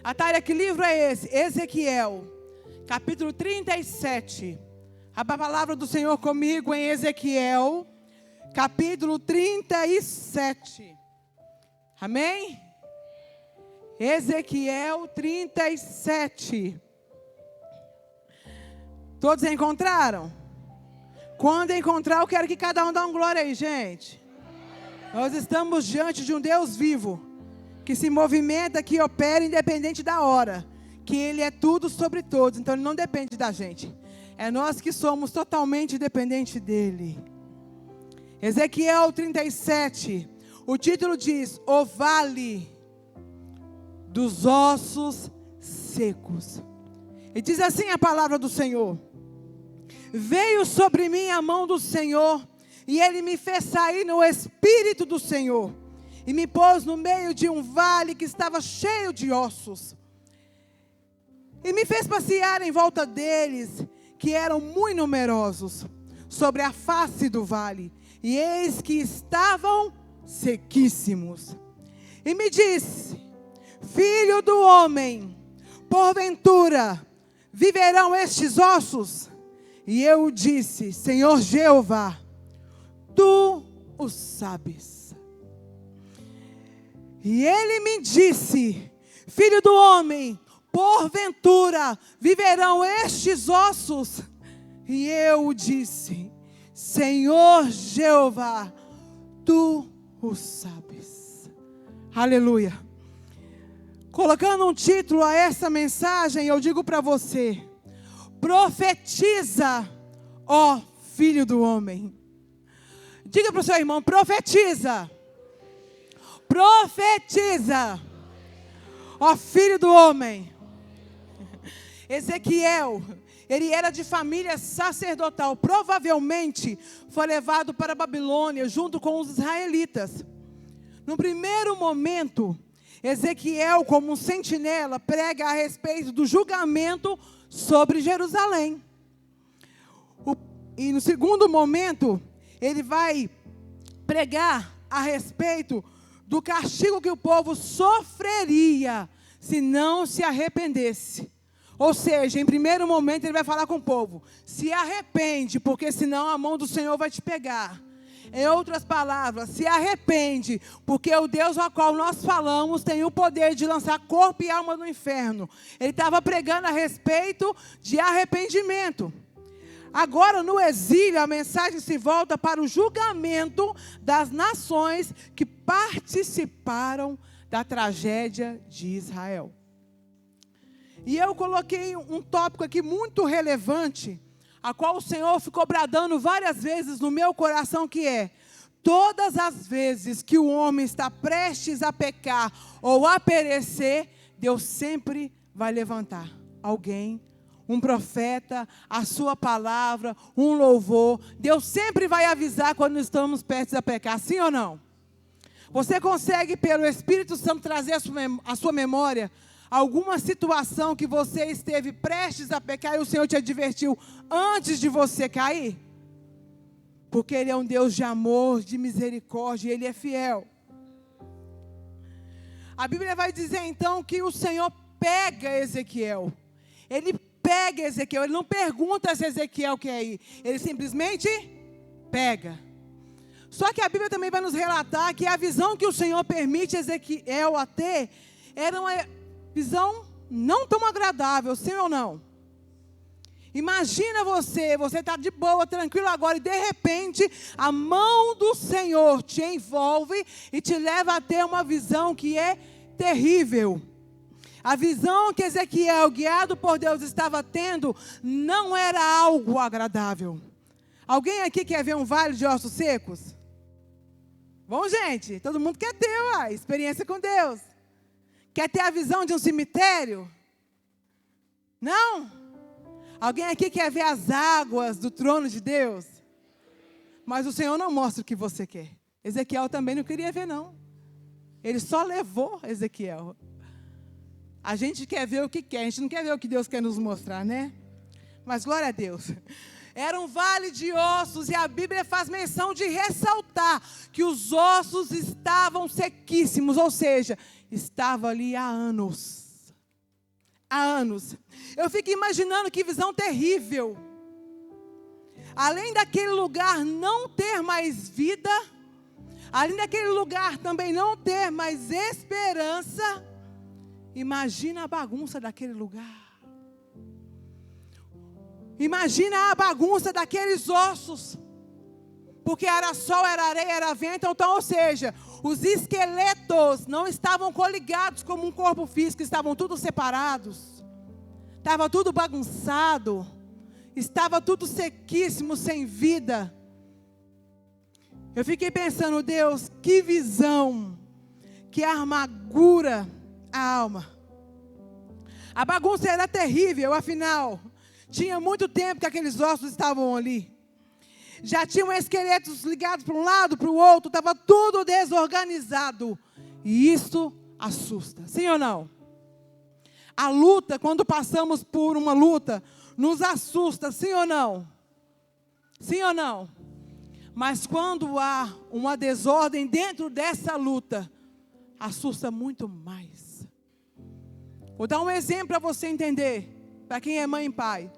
Atalha, que livro é esse? Ezequiel, capítulo 37. Abra a palavra do Senhor comigo em Ezequiel, capítulo 37. Amém? Ezequiel 37. Todos encontraram? Quando encontrar, eu quero que cada um dê uma glória aí, gente. Nós estamos diante de um Deus vivo, que se movimenta, que opera independente da hora, que Ele é tudo sobre todos, então Ele não depende da gente. É nós que somos totalmente dependentes dEle. Ezequiel 37, o título diz: O Vale dos Ossos Secos. E diz assim a palavra do Senhor: Veio sobre mim a mão do Senhor, e Ele me fez sair no Espírito do Senhor, e me pôs no meio de um vale que estava cheio de ossos. E me fez passear em volta deles, que eram muito numerosos, sobre a face do vale, e eis que estavam sequíssimos. E me disse: Filho do homem, porventura viverão estes ossos? E eu disse: Senhor Jeová, tu o sabes. E ele me disse: Filho do homem, porventura viverão estes ossos? E eu disse: Senhor Jeová, tu o sabes. Aleluia. Colocando um título a essa mensagem, eu digo para você: profetiza, ó filho do homem. Diga para o seu irmão: profetiza. Profetiza, ó filho do homem. Ezequiel, ele era de família sacerdotal. Provavelmente foi levado para a Babilônia junto com os israelitas. No primeiro momento, Ezequiel, como um sentinela, prega a respeito do julgamento sobre Jerusalém. E no segundo momento, ele vai pregar a respeito do castigo que o povo sofreria se não se arrependesse. Ou seja, em primeiro momento ele vai falar com o povo: se arrepende, porque senão a mão do Senhor vai te pegar. Em outras palavras, se arrepende, porque o Deus ao qual nós falamos tem o poder de lançar corpo e alma no inferno. Ele estava pregando a respeito de arrependimento. Agora, no exílio, a mensagem se volta para o julgamento das nações que participaram da tragédia de Israel. E eu coloquei um tópico aqui muito relevante, a qual o Senhor ficou bradando várias vezes no meu coração, que é: todas as vezes que o homem está prestes a pecar ou a perecer, Deus sempre vai levantar alguém, um profeta, a sua palavra, um louvor. Deus sempre vai avisar quando estamos prestes a pecar, sim ou não? Você consegue, pelo Espírito Santo, trazer a sua memória alguma situação que você esteve prestes a pecar e o Senhor te advertiu antes de você cair? Porque Ele é um Deus de amor, de misericórdia, Ele é fiel. A Bíblia vai dizer então que o Senhor pega Ezequiel. Ele pega Ezequiel, Ele não pergunta se Ezequiel quer ir, Ele simplesmente pega. Só que a Bíblia também vai nos relatar que a visão que o Senhor permite Ezequiel a ter era uma visão não tão agradável, sim ou não? Imagina você está de boa, tranquilo agora, e de repente a mão do Senhor te envolve e te leva a ter uma visão que é terrível. A visão que Ezequiel, guiado por Deus, estava tendo não era algo agradável. Alguém aqui quer ver um vale de ossos secos? Bom, gente, todo mundo quer ter a experiência com Deus. Quer ter a visão de um cemitério? Não? Alguém aqui quer ver as águas do trono de Deus? Mas o Senhor não mostra o que você quer. Ezequiel também não queria ver, não. Ele só levou Ezequiel. A gente quer ver o que quer, a gente não quer ver o que Deus quer nos mostrar, né? Mas glória a Deus. Era um vale de ossos, e a Bíblia faz menção de ressaltar que os ossos estavam sequíssimos, ou seja, estava ali há anos. há anos. Eu fico imaginando que visão terrível. Além daquele lugar não ter mais vida, além daquele lugar também não ter mais esperança, imagina a bagunça daquele lugar. Imagina a bagunça daqueles ossos. Porque era sol, era areia, era vento. Então, ou seja, os esqueletos não estavam coligados como um corpo físico. Estavam tudo separados. Estava tudo bagunçado. Estava tudo sequíssimo, sem vida. Eu fiquei pensando, Deus, que visão. Que amargura a alma. A bagunça era terrível, afinal. Tinha muito tempo que aqueles ossos estavam ali. Já tinham esqueletos ligados para um lado, para o outro. Estava tudo desorganizado. E isso assusta. Sim ou não? A luta, quando passamos por uma luta, nos assusta. Sim ou não? Sim ou não? Mas quando há uma desordem dentro dessa luta, assusta muito mais. Vou dar um exemplo para você entender. Para quem é mãe e pai.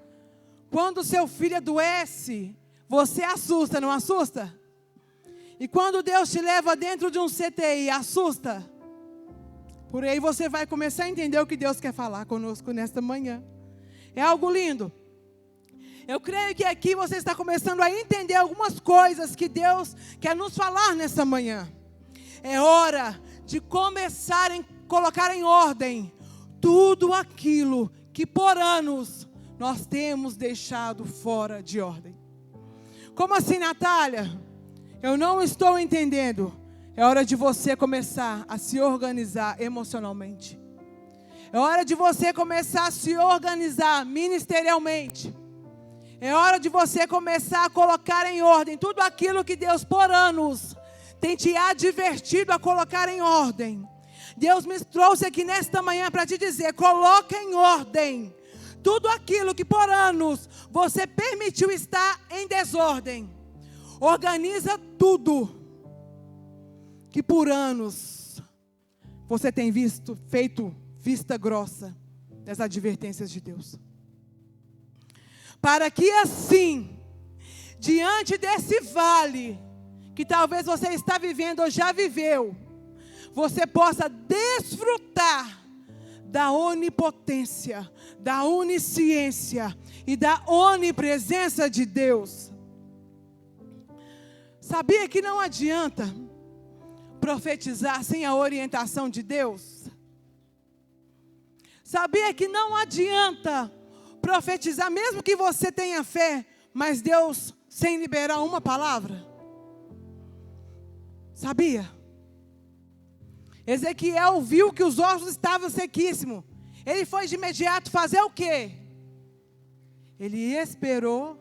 Quando seu filho adoece, você assusta, não assusta? E quando Deus te leva dentro de um CTI, assusta? Por aí você vai começar a entender o que Deus quer falar conosco nesta manhã. É algo lindo. Eu creio que aqui você está começando a entender algumas coisas que Deus quer nos falar nessa manhã. É hora de começar a colocar em ordem tudo aquilo que por anos nós temos deixado fora de ordem. Como assim, Natália? Eu não estou entendendo. É hora de você começar a se organizar emocionalmente. É hora de você começar a se organizar ministerialmente. É hora de você começar a colocar em ordem tudo aquilo que Deus por anos tem te advertido a colocar em ordem. Deus me trouxe aqui nesta manhã para te dizer, coloca em ordem tudo aquilo que por anos você permitiu estar em desordem. Organiza tudo que por anos você tem feito vista grossa das advertências de Deus. Para que assim, diante desse vale, que talvez você está vivendo ou já viveu, você possa desfrutar da onipotência, da onisciência e da onipresença de Deus. Sabia que não adianta profetizar sem a orientação de Deus? Sabia que não adianta profetizar, mesmo que você tenha fé, mas Deus sem liberar uma palavra? Sabia? Ezequiel viu que os ossos estavam sequíssimos. Ele foi de imediato fazer o quê? Ele esperou.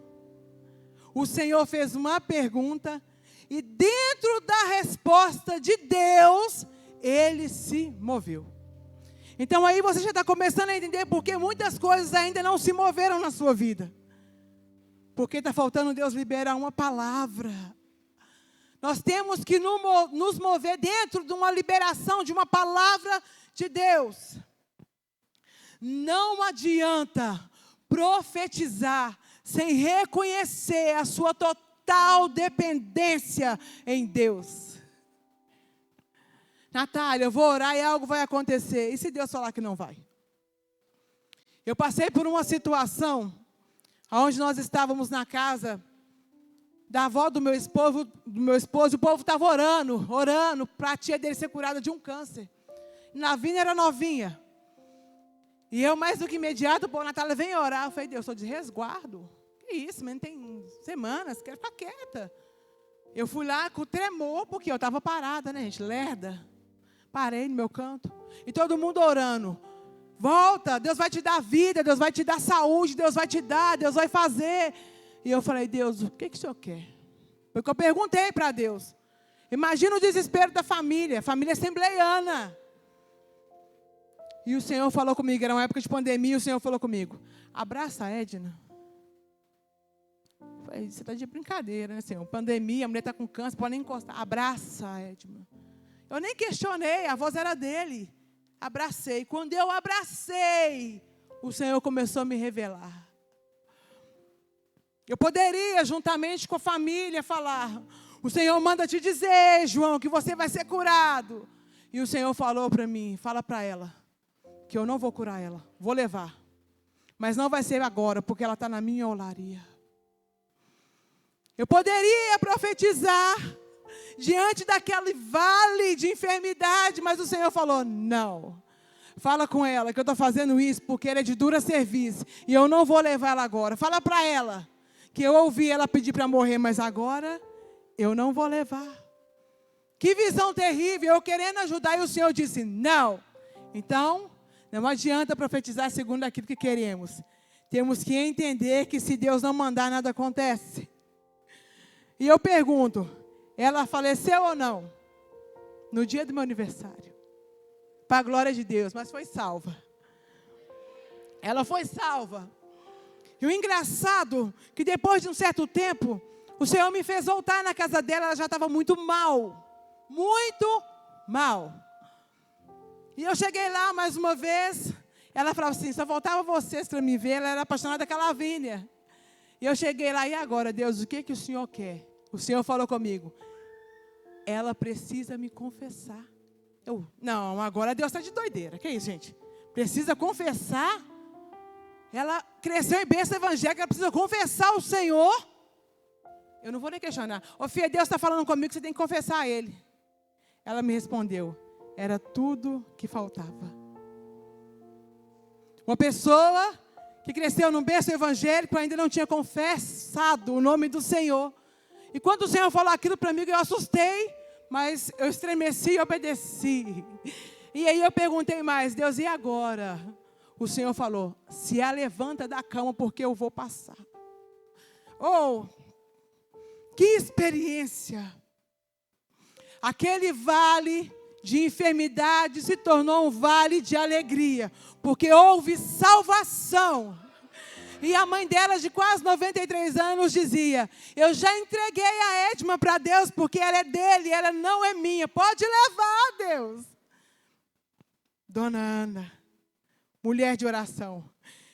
O Senhor fez uma pergunta. E dentro da resposta de Deus, ele se moveu. Então aí você já está começando a entender porque muitas coisas ainda não se moveram na sua vida. Porque está faltando Deus liberar uma palavra. Nós temos que nos mover dentro de uma liberação, de uma palavra de Deus. Não adianta profetizar sem reconhecer a sua total dependência em Deus. Natália, eu vou orar e algo vai acontecer. E se Deus falar que não vai? Eu passei por uma situação onde nós estávamos na casa da avó do meu esposo, e o povo estava orando para a tia dele ser curada de um câncer. Navinha era novinha. E eu, mais do que imediato, pô, Natália, vem orar. Eu falei, Deus, eu estou de resguardo. Que isso, mas tem semanas, quero ficar quieta. Eu fui lá com tremor, porque eu estava parada, né, gente, lerda. Parei no meu canto. E todo mundo orando. Volta, Deus vai te dar vida, Deus vai te dar saúde, Deus vai te dar, Deus vai fazer. E eu falei, Deus, o que o Senhor quer? Porque eu perguntei para Deus. Imagina o desespero da família assembleiana. E o Senhor falou comigo, era uma época de pandemia, o Senhor falou comigo, abraça a Edna. Eu falei, você está de brincadeira, né, Senhor? Pandemia, a mulher está com câncer, pode nem encostar. Abraça a Edna. Eu nem questionei, a voz era dele. Abracei. Quando eu abracei, o Senhor começou a me revelar. Eu poderia, juntamente com a família, falar: o Senhor manda te dizer, João, que você vai ser curado. E o Senhor falou para mim: fala para ela que eu não vou curar ela, vou levar. Mas não vai ser agora, porque ela está na minha olaria. Eu poderia profetizar diante daquele vale de enfermidade, mas o Senhor falou: não. Fala com ela que eu estou fazendo isso porque ela é de dura serviço. E eu não vou levar ela agora. Fala para ela que eu ouvi ela pedir para morrer, mas agora eu não vou levar. Que visão terrível, eu querendo ajudar e o Senhor disse: não. Então, não adianta profetizar segundo aquilo que queremos. Temos que entender que se Deus não mandar, nada acontece. E eu pergunto: ela faleceu ou não? No dia do meu aniversário. Para a glória de Deus, mas foi salva. Ela foi salva. E o engraçado, que depois de um certo tempo, o Senhor me fez voltar na casa dela, ela já estava muito mal. Muito mal. E eu cheguei lá mais uma vez, ela falava assim: só voltava vocês para me ver, ela era apaixonada com a Lavínia. E eu cheguei lá: e agora, Deus, o que o Senhor quer? O Senhor falou comigo: ela precisa me confessar. Não, agora Deus está de doideira. Que isso, gente? Precisa confessar? Ela cresceu em bênção evangélica, ela precisa confessar o Senhor? Eu não vou nem questionar. Ô filha, Deus está falando comigo que você tem que confessar a Ele. Ela me respondeu: era tudo que faltava. Uma pessoa que cresceu num berço evangélico ainda não tinha confessado o nome do Senhor. E quando o Senhor falou aquilo para mim, eu assustei, mas eu estremeci e obedeci. E aí eu perguntei mais: Deus, e agora? O Senhor falou: se a levanta da cama, porque eu vou passar. Oh, que experiência! Aquele vale de enfermidade se tornou um vale de alegria, porque houve salvação. E a mãe dela, de quase 93 anos, dizia: eu já entreguei a Edma para Deus, porque ela é dele, ela não é minha. Pode levar, Deus. Dona Ana, mulher de oração.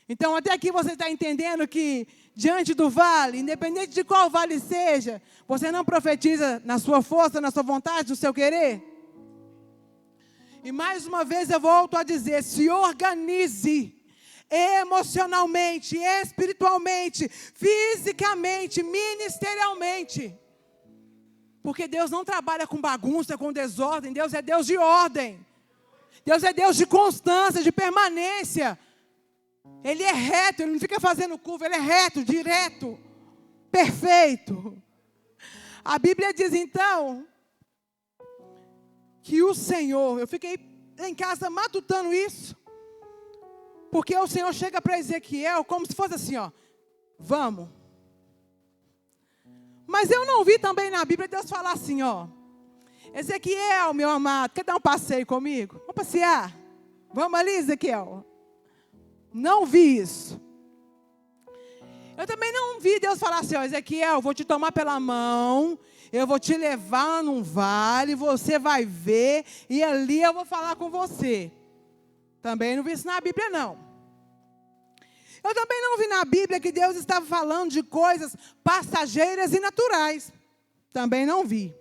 Então, até aqui você está entendendo que, diante do vale, independente de qual vale seja, você não profetiza na sua força, na sua vontade, no seu querer? E mais uma vez eu volto a dizer: se organize emocionalmente, espiritualmente, fisicamente, ministerialmente. Porque Deus não trabalha com bagunça, com desordem. Deus é Deus de ordem. Deus é Deus de constância, de permanência. Ele é reto, Ele não fica fazendo curva, Ele é reto, direto, perfeito. A Bíblia diz então que o Senhor, eu fiquei em casa matutando isso, porque o Senhor chega para Ezequiel como se fosse assim, ó: vamos. Mas eu não vi também na Bíblia Deus falar assim, ó: Ezequiel, meu amado, quer dar um passeio comigo? Vamos passear? Vamos ali, Ezequiel? Não vi isso. Eu também não vi Deus falar assim, ó: Ezequiel, vou te tomar pela mão, eu vou te levar num vale, você vai ver, e ali eu vou falar com você. Também não vi isso na Bíblia, não. Eu também não vi na Bíblia que Deus estava falando de coisas passageiras e naturais. Também não vi.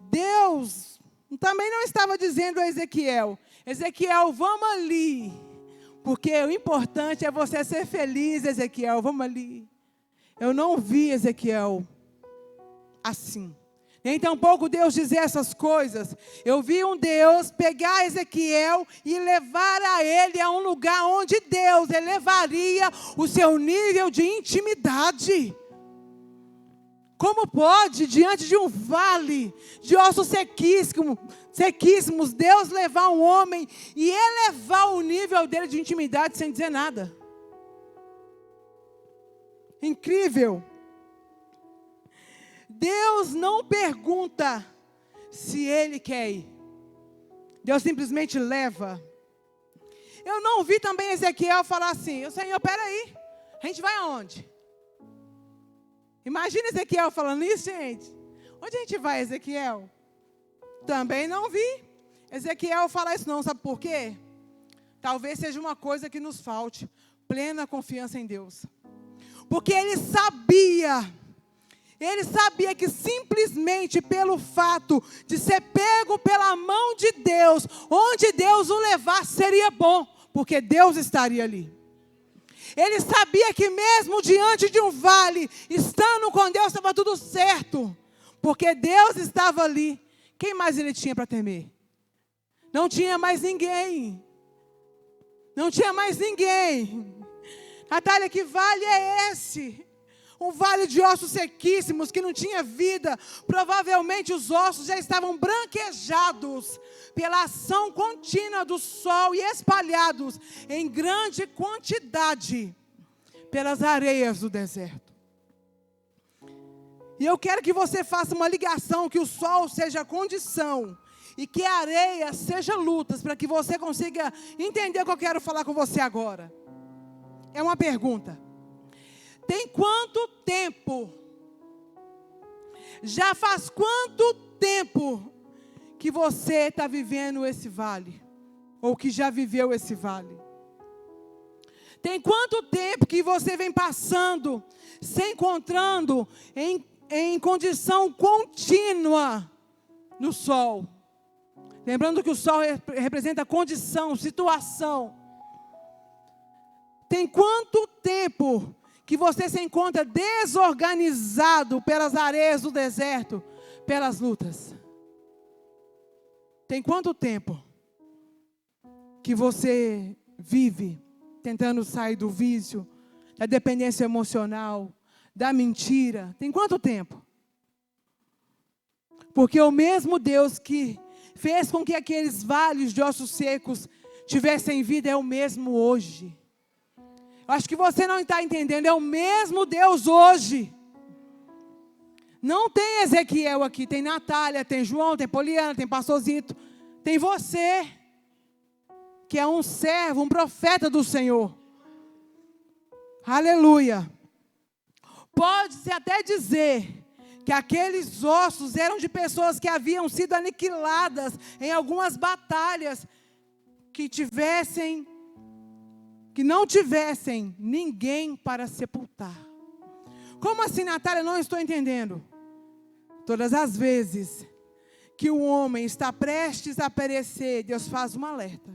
Deus também não estava dizendo a Ezequiel: Ezequiel, vamos ali, porque o importante é você ser feliz, Ezequiel, vamos ali. Eu não vi Ezequiel assim. Nem tampouco Deus dizer essas coisas. Eu vi um Deus pegar Ezequiel e levar a ele a um lugar onde Deus elevaria o seu nível de intimidade. Como pode, diante de um vale de ossos sequíssimos, Deus levar um homem e elevar o nível dele de intimidade sem dizer nada? Incrível. Deus não pergunta se ele quer ir. Deus simplesmente leva. Eu não vi também Ezequiel falar assim: Senhor, peraí, a gente vai aonde? Imagina Ezequiel falando isso, gente. Onde a gente vai, Ezequiel? Também não vi Ezequiel falar isso não, sabe por quê? talvez seja uma coisa que nos falte, plena confiança em Deus. Porque ele sabia que simplesmente pelo fato de ser pego pela mão de Deus, onde Deus o levasse seria bom, porque Deus estaria ali. Ele sabia que mesmo diante de um vale, estando com Deus, estava tudo certo, porque Deus estava ali. Quem mais ele tinha para temer? Não tinha mais ninguém. Não tinha mais ninguém. Natália, que vale é esse? Um vale de ossos sequíssimos, que não tinha vida. Provavelmente os ossos já estavam branquejados pela ação contínua do sol e espalhados em grande quantidade pelas areias do deserto. E eu quero que você faça uma ligação, que o sol seja condição e que a areia seja lutas, para que você consiga entender o que eu quero falar com você agora. É uma pergunta. Tem quanto tempo? Já faz quanto tempo que você está vivendo esse vale? Ou que já viveu esse vale? Tem quanto tempo que você vem passando, se encontrando em condição contínua no sol? Lembrando que o sol representa condição, situação. Tem quanto tempo que você se encontra desorganizado pelas areias do deserto, pelas lutas? Tem quanto tempo que você vive tentando sair do vício, da dependência emocional, da mentira? Tem quanto tempo? Porque o mesmo Deus que fez com que aqueles vales de ossos secos tivessem vida é o mesmo hoje. Acho que você não está entendendo, é o mesmo Deus hoje. Não tem Ezequiel aqui, tem Natália, tem João, tem Poliana, tem Pastorzito, tem você, que é um servo, um profeta do Senhor. Aleluia. Pode-se até dizer que aqueles ossos eram de pessoas que haviam sido aniquiladas em algumas batalhas, que não tivessem ninguém para sepultar. Como assim, Natália? Não estou entendendo. Todas as vezes que o homem está prestes a perecer, Deus faz um alerta.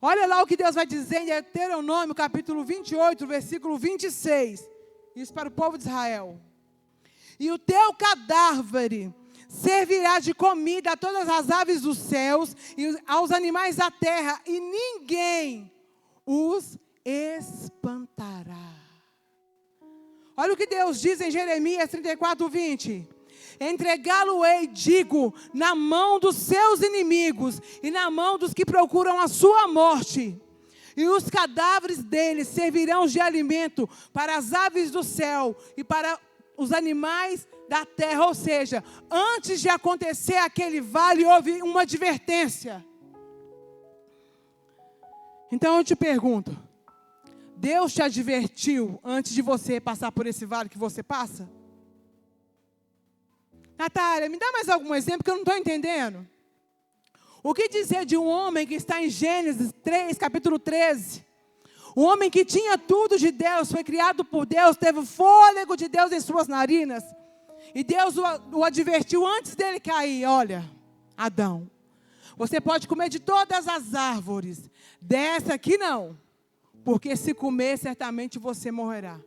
Olha lá o que Deus vai dizer em Deuteronômio, capítulo 28, versículo 26. Isso para o povo de Israel. E o teu cadáver servirá de comida a todas as aves dos céus e aos animais da terra, e ninguém os espantará. Olha o que Deus diz em Jeremias 34, 20. Entregá-lo-ei, digo, na mão dos seus inimigos e na mão dos que procuram a sua morte. E os cadáveres deles servirão de alimento para as aves do céu e para os animais da terra. Ou seja, antes de acontecer aquele vale, houve uma advertência. Então eu te pergunto, Deus te advertiu antes de você passar por esse vale que você passa? Natália, me dá mais algum exemplo que eu não estou entendendo. O que dizer de um homem que está em Gênesis 3, capítulo 13? Um homem que tinha tudo de Deus, foi criado por Deus, teve o fôlego de Deus em suas narinas. E Deus o advertiu antes dele cair. Olha, Adão, você pode comer de todas as árvores, dessa aqui não, porque se comer, certamente você morrerá.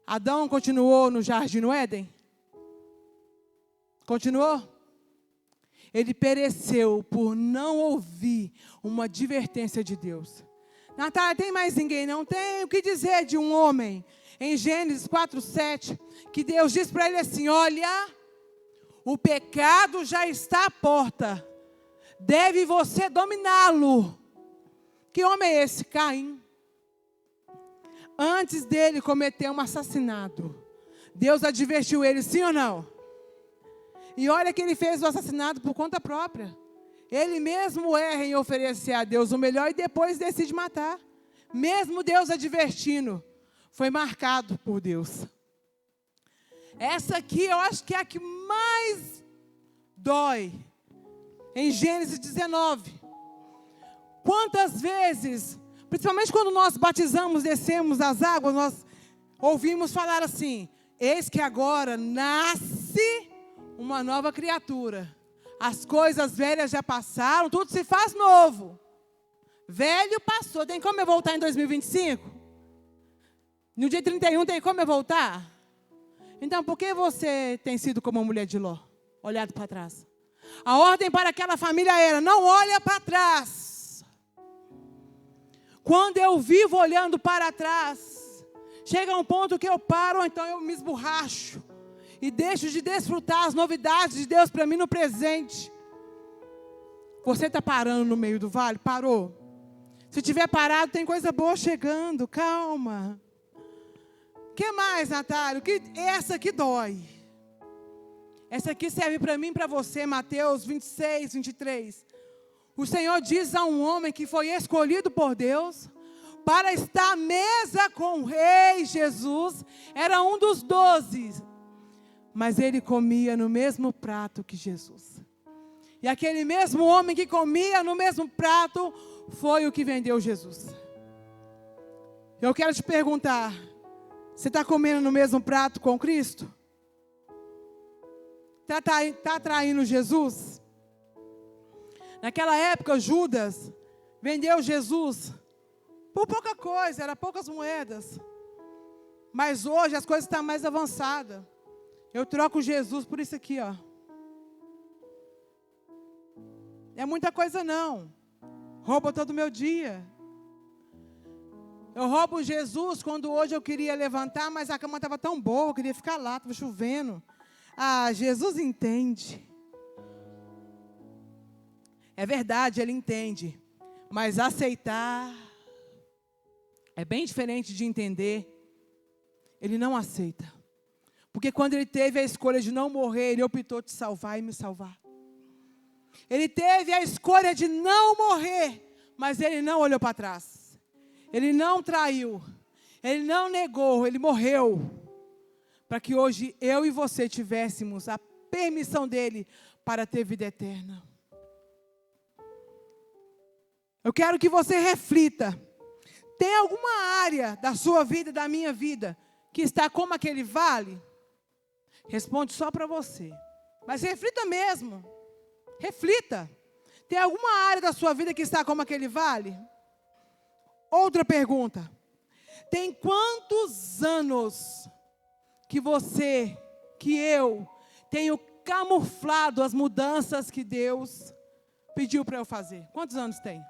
Adão continuou no jardim no Éden? Continuou? Ele pereceu por não ouvir uma advertência de Deus. Natália, tem mais ninguém? Não tem. O que dizer de um homem em Gênesis 4:7, que Deus diz para ele assim: olha, o pecado já está à porta, deve você dominá-lo. Que homem é esse? Caim. Antes dele cometer um assassinato, Deus advertiu ele, sim ou não? E olha que ele fez o assassinato por conta própria. Ele mesmo erra em oferecer a Deus o melhor e depois decide matar. Mesmo Deus advertindo, foi marcado por Deus. Essa aqui eu acho que é a que mais dói. Em Gênesis 19. Quantas vezes, principalmente quando nós batizamos, descemos as águas, nós ouvimos falar assim: eis que agora nasce uma nova criatura. As coisas velhas já passaram, tudo se faz novo. Velho passou, tem como eu voltar em 2025? No dia 31 tem como eu voltar? Então, por que você tem sido como a mulher de Ló? Olhado para trás. A ordem para aquela família era: não olha para trás. Quando eu vivo olhando para trás, chega um ponto que eu paro, ou então eu me esborracho. E deixo de desfrutar as novidades de Deus para mim no presente. Você está parando no meio do vale? Parou? Se tiver parado, tem coisa boa chegando. Calma. O que mais, Natália? Essa aqui dói. Essa aqui serve para mim e para você. Mateus 26, 23. O Senhor diz a um homem que foi escolhido por Deus para estar à mesa com o rei Jesus. Era um dos 12. Mas ele comia no mesmo prato que Jesus. E aquele mesmo homem que comia no mesmo prato foi o que vendeu Jesus. Eu quero te perguntar: você está comendo no mesmo prato com Cristo? Está traindo Jesus? Naquela época, Judas vendeu Jesus por pouca coisa, era poucas moedas. Mas hoje as coisas estão mais avançadas. Eu troco Jesus por isso aqui, ó. É muita coisa não. Rouba todo o meu dia. Eu roubo Jesus quando hoje eu queria levantar, mas a cama estava tão boa, eu queria ficar lá, estava chovendo. Ah, Jesus entende. É verdade, Ele entende. Mas aceitar é bem diferente de entender. Ele não aceita. Porque quando Ele teve a escolha de não morrer, Ele optou te salvar e me salvar. Ele teve a escolha de não morrer, mas Ele não olhou para trás. Ele não traiu. Ele não negou, Ele morreu. Para que hoje eu e você tivéssemos a permissão dEle para ter vida eterna. Eu quero que você reflita. Tem alguma área da sua vida, da minha vida, que está como aquele vale? Responde só para você. Mas reflita mesmo. Reflita. Tem alguma área da sua vida que está como aquele vale? Outra pergunta. Tem quantos anos que você, que eu, tenho camuflado as mudanças que Deus pediu para eu fazer? Quantos anos tem?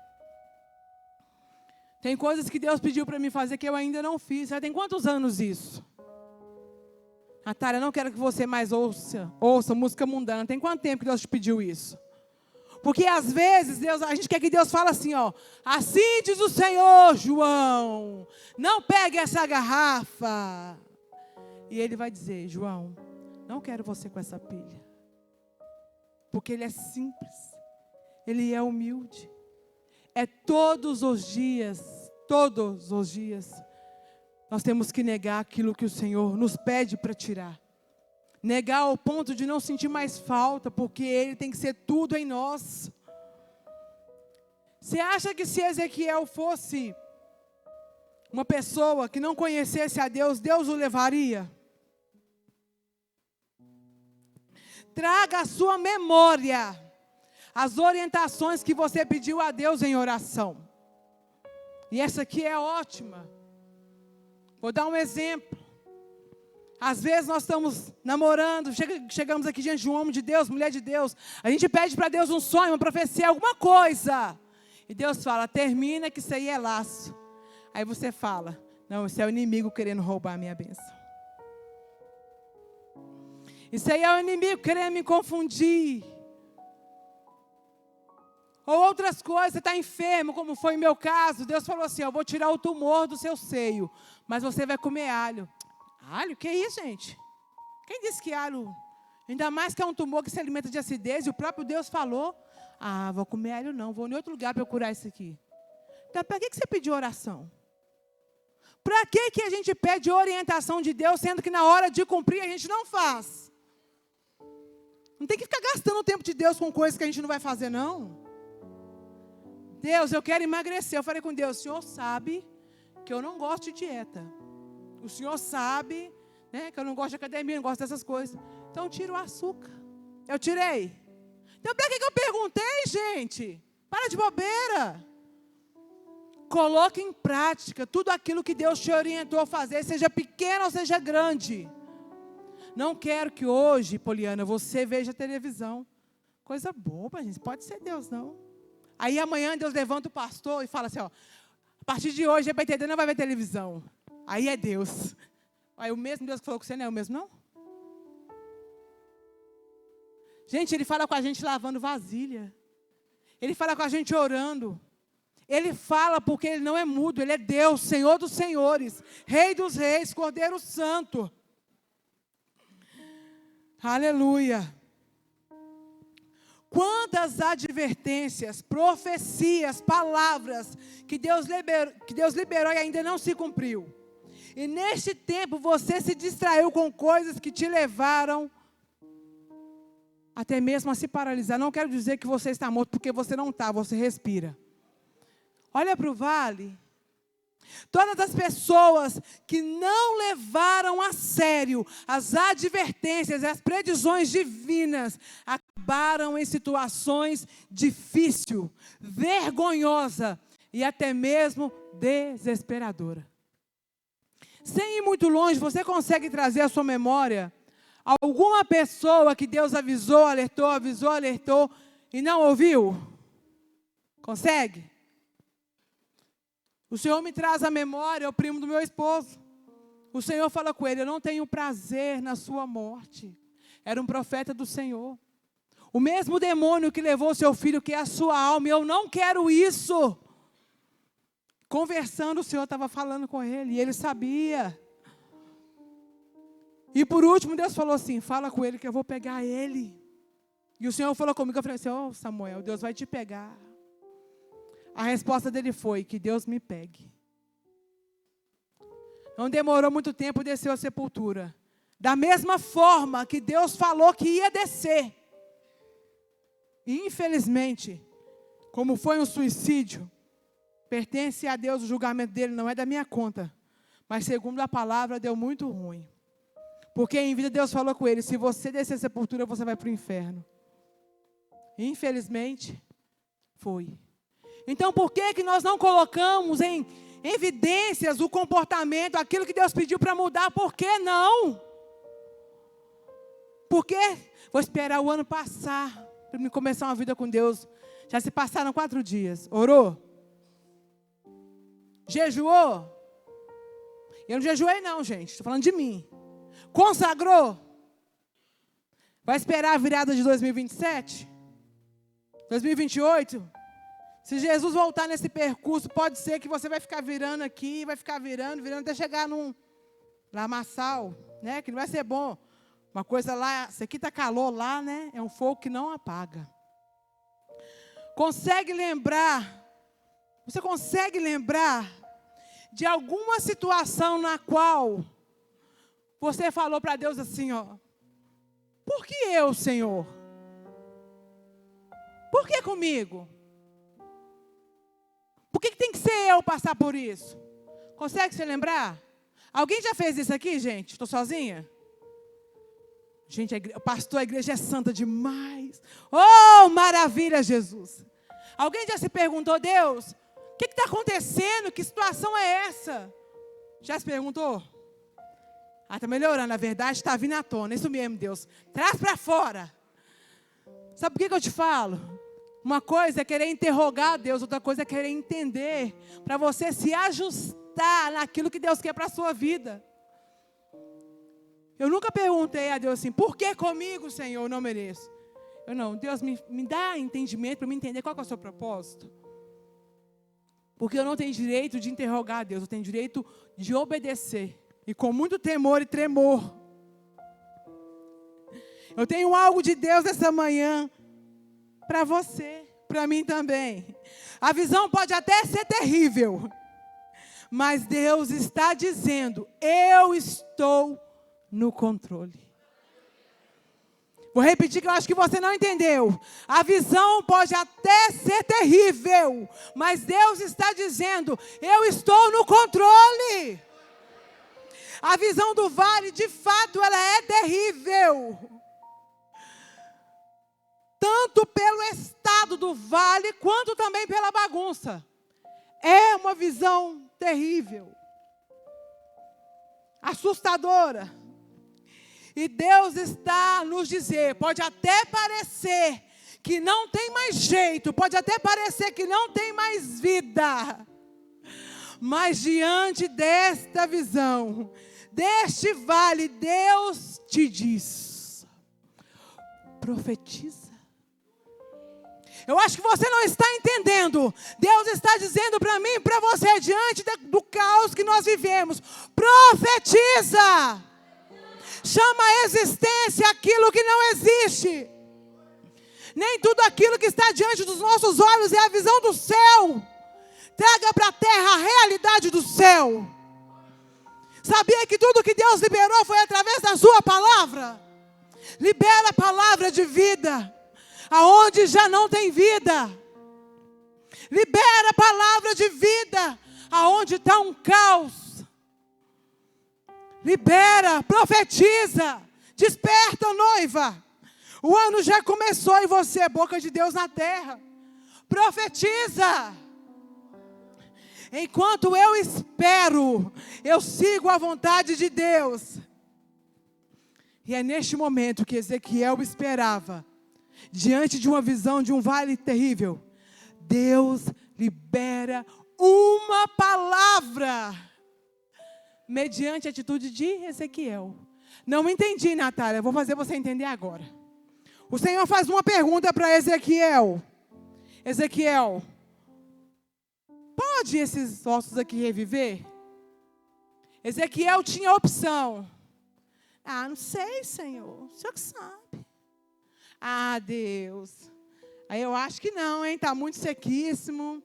Tem coisas que Deus pediu para mim fazer que eu ainda não fiz. Já tem quantos anos isso? Natália, não quero que você mais ouça música mundana. Tem quanto tempo que Deus te pediu isso? Porque às vezes a gente quer que Deus fale assim, ó: assim diz o Senhor, João, não pegue essa garrafa. E Ele vai dizer: João, não quero você com essa pilha. Porque Ele é simples, Ele é humilde. É todos os dias, nós temos que negar aquilo que o Senhor nos pede para tirar. Negar ao ponto de não sentir mais falta, porque Ele tem que ser tudo em nós. Você acha que se Ezequiel fosse uma pessoa que não conhecesse a Deus, Deus o levaria? Traga à sua memória as orientações que você pediu a Deus em oração. E essa aqui é ótima. Vou dar um exemplo. Às vezes nós estamos namorando, chegamos aqui diante de um homem de Deus, mulher de Deus. A gente pede para Deus um sonho, uma profecia, alguma coisa. E Deus fala: termina que isso aí é laço. Aí você fala: não, isso é o inimigo querendo roubar a minha bênção. Isso aí é o inimigo querendo me confundir. Ou outras coisas, você está enfermo, como foi o meu caso. Deus falou assim: eu vou tirar o tumor do seu seio, mas você vai comer alho. Alho? Que isso, gente? Quem disse que alho? Ainda mais que é um tumor que se alimenta de acidez, e o próprio Deus falou: ah, vou comer alho não, vou em outro lugar para eu curar isso aqui. Então, para que você pediu oração? Para que a gente pede orientação de Deus, sendo que na hora de cumprir a gente não faz? Não tem que ficar gastando o tempo de Deus com coisas que a gente não vai fazer, não. Deus, eu quero emagrecer. Eu falei com Deus, o Senhor sabe que eu não gosto de dieta. O Senhor sabe, né, que eu não gosto de academia, não gosto dessas coisas. Então tira o açúcar. Eu tirei. Então para que eu perguntei, gente? Para de bobeira. Coloque em prática tudo aquilo que Deus te orientou a fazer, seja pequeno ou seja grande. Não quero que hoje, Poliana, você veja televisão. Coisa boba, gente. Pode ser Deus, não. Aí amanhã Deus levanta o pastor e fala assim, ó, a partir de hoje, a EBTD não vai ver televisão. Aí é Deus. Aí o mesmo Deus que falou com você não é o mesmo, não? Gente, Ele fala com a gente lavando vasilha. Ele fala com a gente orando. Ele fala porque Ele não é mudo. Ele é Deus, Senhor dos senhores, Rei dos reis, Cordeiro Santo. Aleluia. Quantas advertências, profecias, palavras que Deus liberou e ainda não se cumpriu. E neste tempo você se distraiu com coisas que te levaram até mesmo a se paralisar. Não quero dizer que você está morto, porque você não está, você respira. Olha para o vale. Todas as pessoas que não levaram a sério as advertências e as predições divinas acabaram em situações difíceis, vergonhosas e até mesmo desesperadoras. Sem ir muito longe, você consegue trazer à sua memória alguma pessoa que Deus avisou, alertou e não ouviu? Consegue? O Senhor me traz à memória o primo do meu esposo. O Senhor fala com ele, eu não tenho prazer na sua morte. Era um profeta do Senhor. O mesmo demônio que levou seu filho, que é a sua alma, eu não quero isso. Conversando, o Senhor estava falando com ele, e ele sabia. E por último, Deus falou assim, fala com ele que eu vou pegar ele. E o Senhor falou comigo, eu falei assim, ó Samuel, Deus vai te pegar. A resposta dele foi, que Deus me pegue. Não demorou muito tempo, desceu a sepultura. Da mesma forma que Deus falou que ia descer. E infelizmente, como foi um suicídio, pertence a Deus, o julgamento dele não é da minha conta. Mas segundo a palavra, deu muito ruim. Porque em vida Deus falou com ele, se você descer a sepultura, você vai para o inferno. Infelizmente, foi. Então, por que nós não colocamos em evidências o comportamento, aquilo que Deus pediu para mudar? Por que não? Por quê? Vou esperar o ano passar para me começar uma vida com Deus. Já se passaram 4 dias. Orou? Jejuou? Eu não jejuei não, gente. Estou falando de mim. Consagrou? Vai esperar a virada de 2027? 2028? Se Jesus voltar nesse percurso, pode ser que você vai ficar virando aqui, vai ficar virando até chegar num lamaçal, né? Que não vai ser bom. Uma coisa lá, isso aqui está calor lá, né? É um fogo que não apaga. Você consegue lembrar de alguma situação na qual você falou para Deus assim, ó, por que eu, Senhor? Por que comigo? Por que tem que ser eu passar por isso? Consegue se lembrar? Alguém já fez isso aqui, gente? Estou sozinha? Gente, pastor, a igreja é santa demais. Oh, maravilha, Jesus. Alguém já se perguntou, Deus, o que está acontecendo? Que situação é essa? Já se perguntou? Está melhorando, a verdade está vindo à tona. Isso mesmo, Deus. Traz para fora. Sabe por que eu te falo? Uma coisa é querer interrogar Deus, outra coisa é querer entender, para você se ajustar naquilo que Deus quer para a sua vida. Eu nunca perguntei a Deus assim, por que comigo, Senhor, eu não mereço? Eu não, Deus me dá entendimento para me entender qual é o seu propósito. Porque eu não tenho direito de interrogar a Deus, eu tenho direito de obedecer. E com muito temor e tremor. Eu tenho algo de Deus essa manhã para você, para mim também. A visão pode até ser terrível, mas Deus está dizendo, eu estou no controle. Vou repetir que eu acho que você não entendeu. A visão pode até ser terrível, mas Deus está dizendo: eu estou no controle. A visão do vale, de fato, ela é terrível. Tanto pelo estado do vale, quanto também pela bagunça. É uma visão terrível. Assustadora. E Deus está nos dizer, pode até parecer que não tem mais jeito, pode até parecer que não tem mais vida. Mas diante desta visão, deste vale, Deus te diz: profetiza. Eu acho que você não está entendendo. Deus está dizendo para mim e para você, diante do caos que nós vivemos: profetiza. Chama a existência aquilo que não existe. Nem tudo aquilo que está diante dos nossos olhos é a visão do céu. Traga para a terra a realidade do céu. Sabia que tudo que Deus liberou foi através da sua palavra? Libera a palavra de vida aonde já não tem vida. Libera a palavra de vida aonde está um caos. Libera, profetiza, desperta, noiva. O ano já começou e você é boca de Deus na terra. Profetiza. Enquanto eu espero, eu sigo a vontade de Deus. E é neste momento que Ezequiel esperava, diante de uma visão de um vale terrível, Deus libera uma palavra, mediante a atitude de Ezequiel. Não entendi, Natália, vou fazer você entender agora. O Senhor faz uma pergunta para Ezequiel. Ezequiel, pode esses ossos aqui reviver? Ezequiel tinha opção. Não sei, Senhor, o Senhor que sabe. Deus. Aí eu acho que não, hein? Está muito sequíssimo.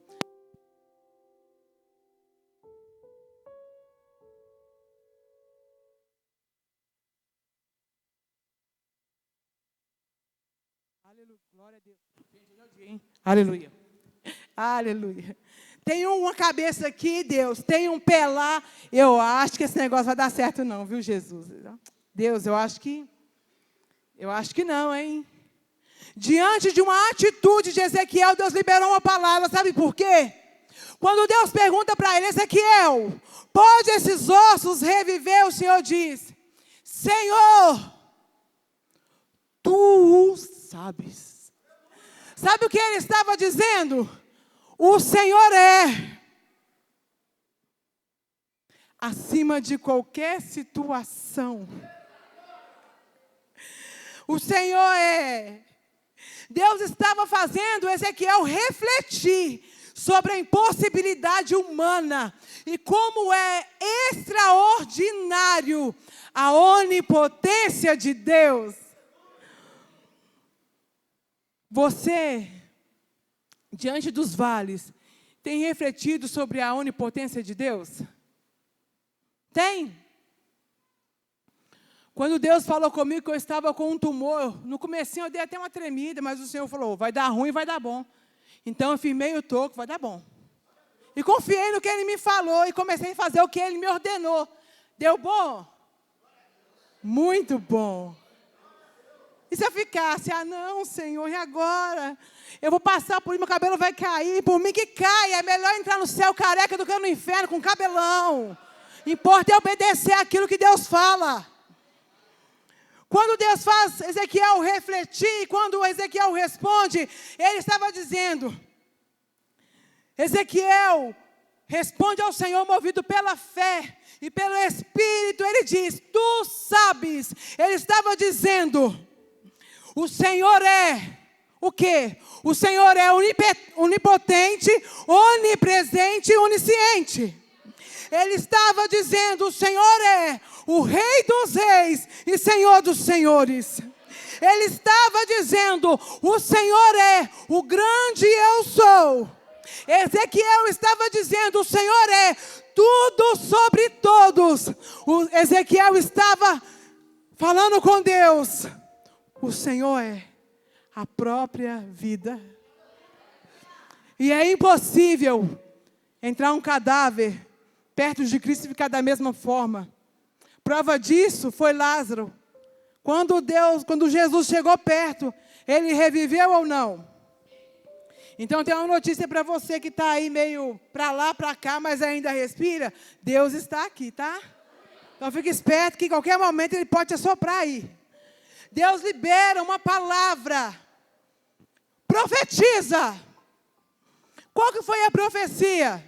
Aleluia. Glória a Deus. Aleluia. Aleluia. Tem uma cabeça aqui, Deus. Tem um pé lá. Eu acho que esse negócio vai dar certo não, viu, Jesus? Deus, eu acho que não, hein? Diante de uma atitude de Ezequiel, Deus liberou uma palavra. Sabe por quê? Quando Deus pergunta para ele: Ezequiel, pode esses ossos reviver? O Senhor diz: Senhor, tu o sabes. Sabe o que ele estava dizendo? O Senhor é acima de qualquer situação. O Senhor é. Deus estava fazendo Ezequiel refletir sobre a impossibilidade humana e como é extraordinário a onipotência de Deus. Você, diante dos vales, tem refletido sobre a onipotência de Deus? Tem? Quando Deus falou comigo que eu estava com um tumor, no comecinho eu dei até uma tremida, mas o Senhor falou: vai dar ruim, vai dar bom. Então eu firmei o toco, vai dar bom. E confiei no que Ele me falou e comecei a fazer o que Ele me ordenou. Deu bom? Muito bom. E se eu ficasse: não, Senhor, e agora? Eu vou passar por isso, meu cabelo vai cair, por mim que caia. É melhor entrar no céu careca do que no inferno com cabelão. Importa é obedecer aquilo que Deus fala. Quando Deus faz Ezequiel refletir, quando Ezequiel responde, ele estava dizendo: Ezequiel responde ao Senhor movido pela fé e pelo Espírito. Ele diz: tu sabes. Ele estava dizendo: o Senhor é o quê? O Senhor é onipotente, onipresente e onisciente. Ele estava dizendo: o Senhor é o Rei dos Reis e Senhor dos Senhores. Ele estava dizendo: o Senhor é o grande eu sou. Ezequiel estava dizendo: o Senhor é tudo sobre todos. Ezequiel estava falando com Deus: O Senhor é a própria vida. E é impossível entrar um cadáver perto de Cristo e ficar da mesma forma. Prova disso foi Lázaro. Quando Jesus chegou perto, ele reviveu ou não? Então tem uma notícia para você que está aí meio para lá, para cá, mas ainda respira. Deus está aqui, tá? Então fique esperto que em qualquer momento Ele pode te assoprar aí. Deus libera uma palavra. Profetiza. Qual que foi a profecia?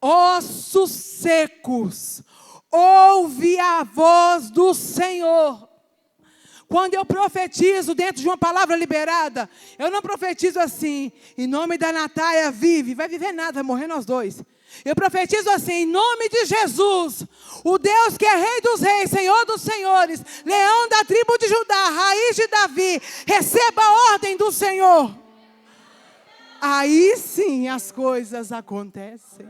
Ossos secos, ouve a voz do Senhor. Quando eu profetizo dentro de uma palavra liberada, eu não profetizo assim, em nome da Natália, vive. Vai viver nada, vai morrer nós dois. Eu profetizo assim, em nome de Jesus, o Deus que é Rei dos Reis, Senhor dos Senhores, Leão da tribo de Judá, Raiz de Davi, receba a ordem do Senhor. Aí sim as coisas acontecem.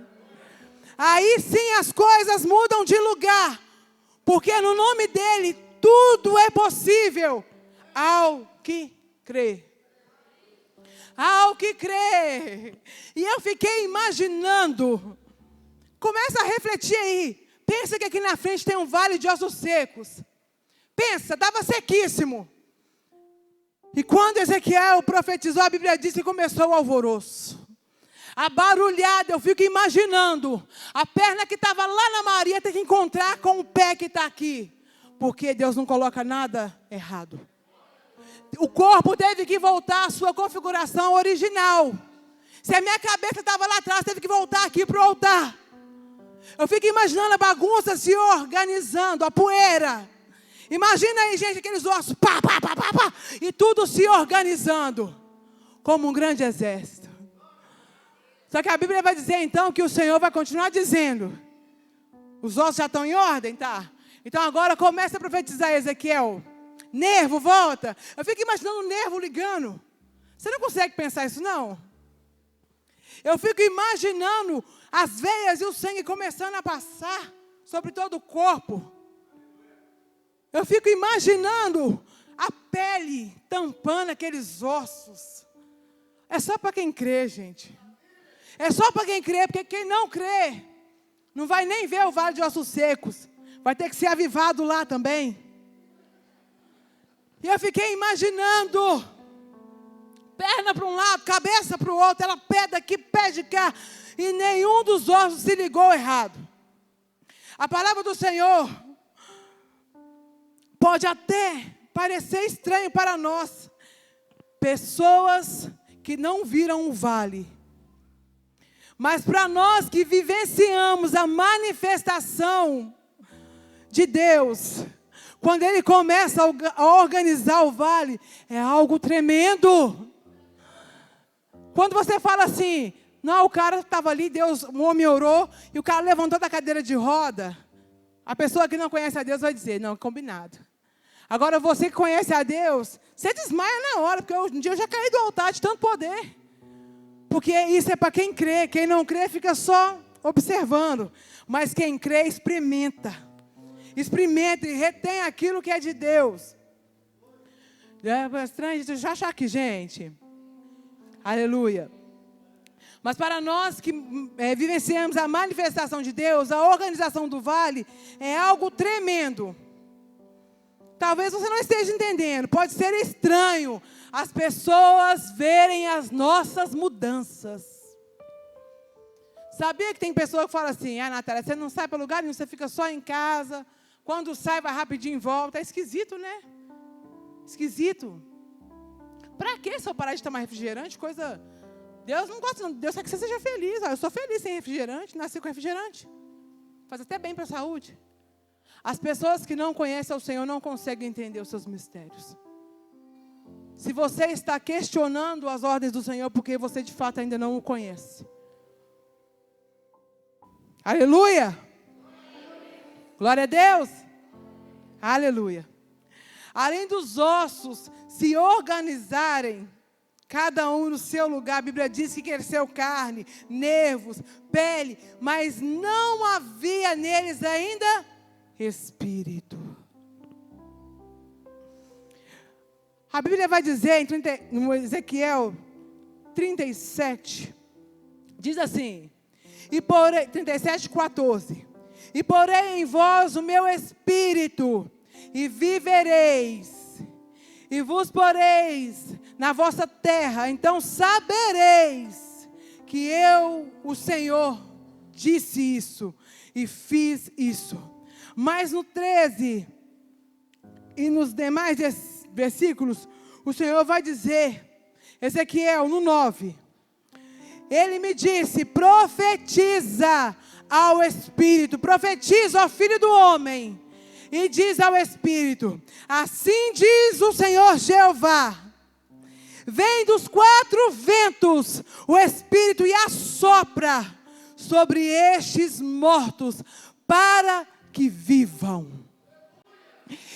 Aí sim as coisas mudam de lugar, porque no nome dEle tudo é possível ao que crê. Ao que crê. E eu fiquei imaginando. Começa a refletir aí. Pensa que aqui na frente tem um vale de ossos secos. Pensa, estava sequíssimo. E quando Ezequiel profetizou, a Bíblia diz que começou o alvoroço. A barulhada, eu fico imaginando. A perna que estava lá na Maria tem que encontrar com o pé que está aqui. Porque Deus não coloca nada errado. O corpo teve que voltar à sua configuração original. Se a minha cabeça estava lá atrás, teve que voltar aqui para o altar. Eu fico imaginando a bagunça se organizando, a poeira. Imagina aí, gente, aqueles ossos, pá, pá, pá, pá, pá, e tudo se organizando, como um grande exército. Só que a Bíblia vai dizer então que o Senhor vai continuar dizendo. Os ossos já estão em ordem, tá? Então agora começa a profetizar, Ezequiel. Nervo, volta. Eu fico imaginando o nervo ligando. Você não consegue pensar isso, não? Eu fico imaginando as veias e o sangue começando a passar sobre todo o corpo. Eu fico imaginando a pele tampando aqueles ossos. É só para quem crê, gente. É só para quem crê, porque quem não crê não vai nem ver o vale de ossos secos. Vai ter que ser avivado lá também. E eu fiquei imaginando, perna para um lado, cabeça para o outro, ela pé daqui, pé de cá, e nenhum dos ossos se ligou errado. A palavra do Senhor pode até parecer estranho para nós, pessoas que não viram o vale, mas para nós que vivenciamos a manifestação de Deus, quando Ele começa a organizar o vale, é algo tremendo. Quando você fala assim, não, o cara estava ali, Deus, um homem orou, e o cara levantou da cadeira de roda, a pessoa que não conhece a Deus vai dizer, não, combinado. Agora você que conhece a Deus, você desmaia na hora, porque um dia eu já caí do altar de tanto poder. Porque isso é para quem crê, quem não crê fica só observando. Mas quem crê experimenta. Experimenta e retém aquilo que é de Deus. É estranho, deixa eu achar aqui, gente. Aleluia. Mas para nós que vivenciamos a manifestação de Deus, a organização do vale é algo tremendo. Talvez você não esteja entendendo. Pode ser estranho as pessoas verem as nossas mudanças. Sabia que tem pessoa que fala assim, Natália, você não sai para lugar nenhum, você fica só em casa. Quando sai, vai rapidinho e volta. É esquisito, né? Esquisito. Para que se eu parar de tomar refrigerante? Coisa... Deus não gosta, não. Deus quer que você seja feliz. Eu sou feliz sem refrigerante, nasci com refrigerante. Faz até bem para a saúde. As pessoas que não conhecem o Senhor não conseguem entender os seus mistérios. Se você está questionando as ordens do Senhor, porque você de fato ainda não o conhece. Aleluia! Glória a Deus! Aleluia! Além dos ossos se organizarem, cada um no seu lugar, a Bíblia diz que cresceu carne, nervos, pele, mas não havia neles ainda espírito. A Bíblia vai dizer, no Ezequiel 37, diz assim, 37:14, e porei em vós o meu espírito, e vivereis, e vos poreis na vossa terra, então sabereis que eu, o Senhor, disse isso, e fiz isso. Mas no 13, e nos demais versículos, o Senhor vai dizer, Ezequiel, no 9, Ele me disse, profetiza ao Espírito, profetiza ao Filho do Homem, e diz ao Espírito, assim diz o Senhor Jeová, vem dos 4 ventos o Espírito e assopra sobre estes mortos, para que vivam.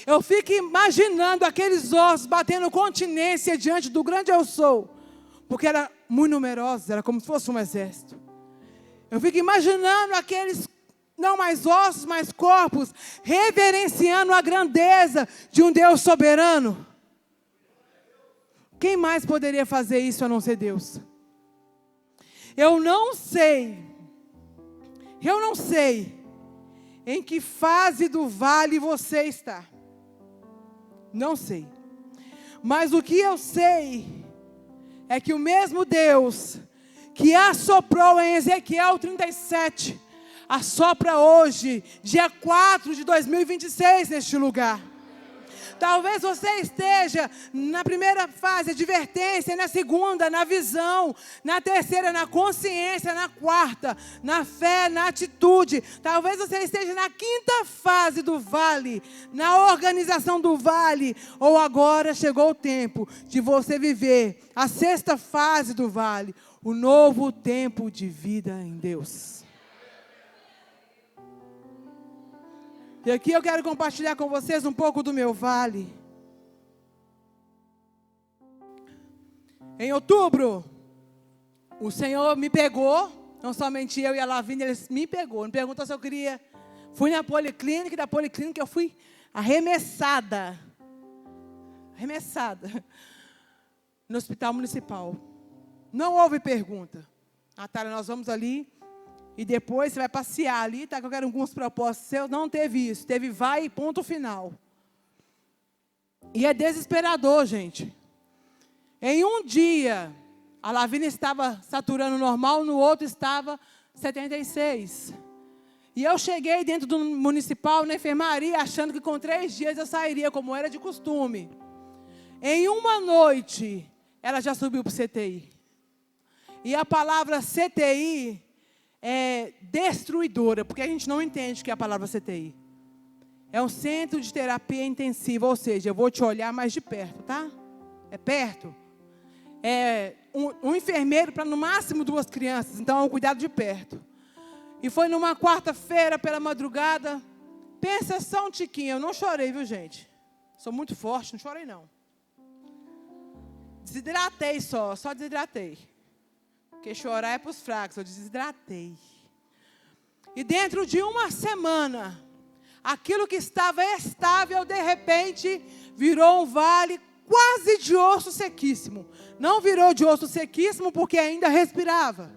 Eu fico imaginando aqueles ossos batendo continência diante do grande eu sou, porque era muito numerosos, era como se fosse um exército. Eu fico imaginando aqueles, não mais ossos, mas corpos, reverenciando a grandeza de um Deus soberano. Quem mais poderia fazer isso a não ser Deus? Eu não sei em que fase do vale você está. Não sei. Mas o que eu sei é que o mesmo Deus que assoprou em Ezequiel 37, assopra hoje, dia 4 de 2026, neste lugar. Talvez você esteja na primeira fase, advertência, na segunda, na visão, na terceira, na consciência, na quarta, na fé, na atitude. Talvez você esteja na quinta fase do vale, na organização do vale, ou agora chegou o tempo de você viver a sexta fase do vale, o novo tempo de vida em Deus. E aqui eu quero compartilhar com vocês um pouco do meu vale. Em outubro, o Senhor me pegou, não somente eu e a Lavínia, Ele me pegou. Me perguntou se eu queria. Fui na policlínica, e da policlínica eu fui arremessada no hospital municipal. Não houve pergunta. Natália, nós vamos ali. E depois você vai passear ali, tá? Que eu quero alguns propósitos seus. Não teve isso. Teve vai e ponto final. E é desesperador, gente. Em um dia, a Lavínia estava saturando normal, no outro estava 76. E eu cheguei dentro do municipal, na enfermaria, achando que com 3 dias eu sairia, como era de costume. Em uma noite, ela já subiu para o CTI. E a palavra CTI é destruidora, porque a gente não entende o que é a palavra CTI. É um centro de terapia intensiva, ou seja, eu vou te olhar mais de perto, tá? É perto. É um enfermeiro para no máximo 2 crianças, então é um cuidado de perto. E foi numa quarta-feira pela madrugada. Pensa só um tiquinho, eu não chorei, viu, gente? Sou muito forte, não chorei não. Desidratei só desidratei. Porque chorar é para os fracos, eu desidratei. E dentro de uma semana, aquilo que estava estável, de repente, virou um vale quase de osso sequíssimo. Não virou de osso sequíssimo porque ainda respirava.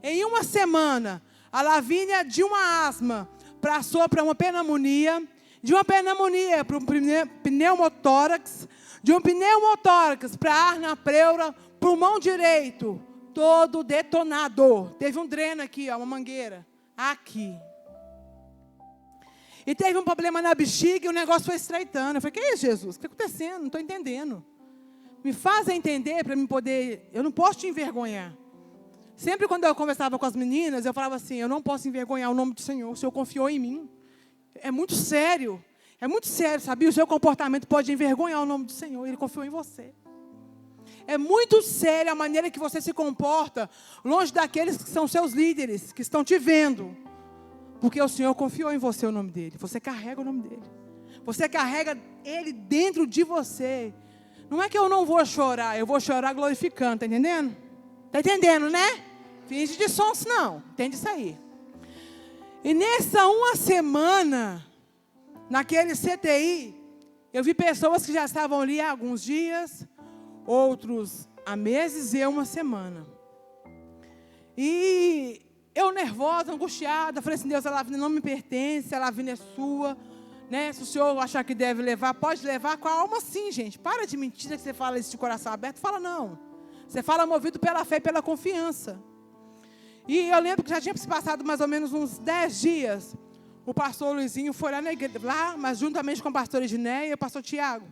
Em uma semana, a Lavínia de uma asma passou para uma pneumonia, de uma pneumonia para um pneumotórax, de um pneumotórax para ar na pleura, pulmão direito, todo detonado. Teve um dreno aqui, ó, uma mangueira, aqui. E teve um problema na bexiga e o negócio foi estreitando. Eu falei, que é isso, Jesus? O que está acontecendo? Não estou entendendo. Me faz entender para mim poder... Eu não posso te envergonhar. Sempre quando eu conversava com as meninas, eu falava assim, eu não posso envergonhar o nome do Senhor. O Senhor confiou em mim. É muito sério. É muito sério, sabia? O seu comportamento pode envergonhar o nome do Senhor. Ele confiou em você. É muito sério a maneira que você se comporta longe daqueles que são seus líderes, que estão te vendo. Porque o Senhor confiou em você o nome dele. Você carrega o nome dele. Você carrega ele dentro de você. Não é que eu não vou chorar, eu vou chorar glorificando, tá entendendo? Tá entendendo, né? Finge de sonso não, entende isso aí. E nessa uma semana, naquele CTI, Eu vi pessoas que já estavam ali há alguns dias, outros há meses e eu uma semana. E eu nervosa, angustiada, falei assim, Deus, a Lavínia não me pertence, a Lavínia é sua, né? Se o senhor achar que deve levar, pode levar com a alma sim, gente. Para de mentira que você fala isso de coração aberto, fala não. Você fala movido pela fé e pela confiança. E eu lembro que já tinha se passado mais ou menos uns 10 dias, o pastor Luizinho foi lá na igreja, mas juntamente com a pastora Edneia e o pastor Tiago.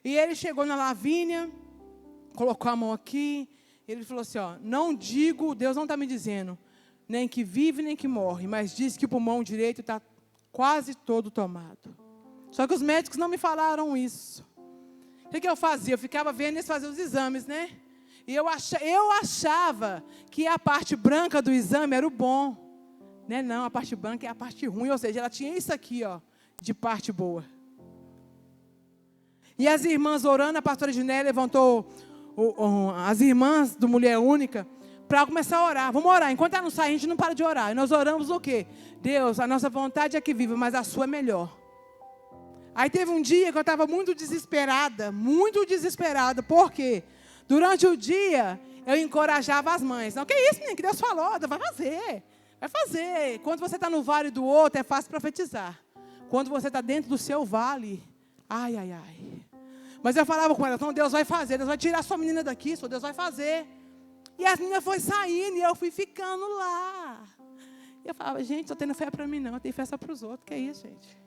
E ele chegou na Lavínia, colocou a mão aqui, ele falou assim, ó, não digo, Deus não está me dizendo, nem que vive, nem que morre, mas diz que o pulmão direito está quase todo tomado. Só que os médicos não me falaram isso. O que eu fazia? Eu ficava vendo eles fazer os exames, né? E eu achava que a parte branca do exame era o bom. Né? Não, a parte branca é a parte ruim, ou seja, ela tinha isso aqui, ó, de parte boa. E as irmãs orando, a pastora Giné levantou as irmãs do Mulher Única para começar a orar. Vamos orar. Enquanto ela não sai, a gente não para de orar. E nós oramos o quê? Deus, a nossa vontade é que viva, mas a sua é melhor. Aí teve um dia que eu estava muito desesperada. Por quê? Durante o dia, eu encorajava as mães. Não, que isso, menina, que Deus falou, vai fazer. Vai fazer. Quando você está no vale do outro, é fácil profetizar. Quando você está dentro do seu vale, ai, ai, ai. Mas eu falava com ela, então Deus vai fazer, Deus vai tirar sua menina daqui, Deus vai fazer. E as meninas foram saindo e eu fui ficando lá. E eu falava, gente, estou tendo fé para mim não, eu tenho fé só para os outros, que é isso, gente.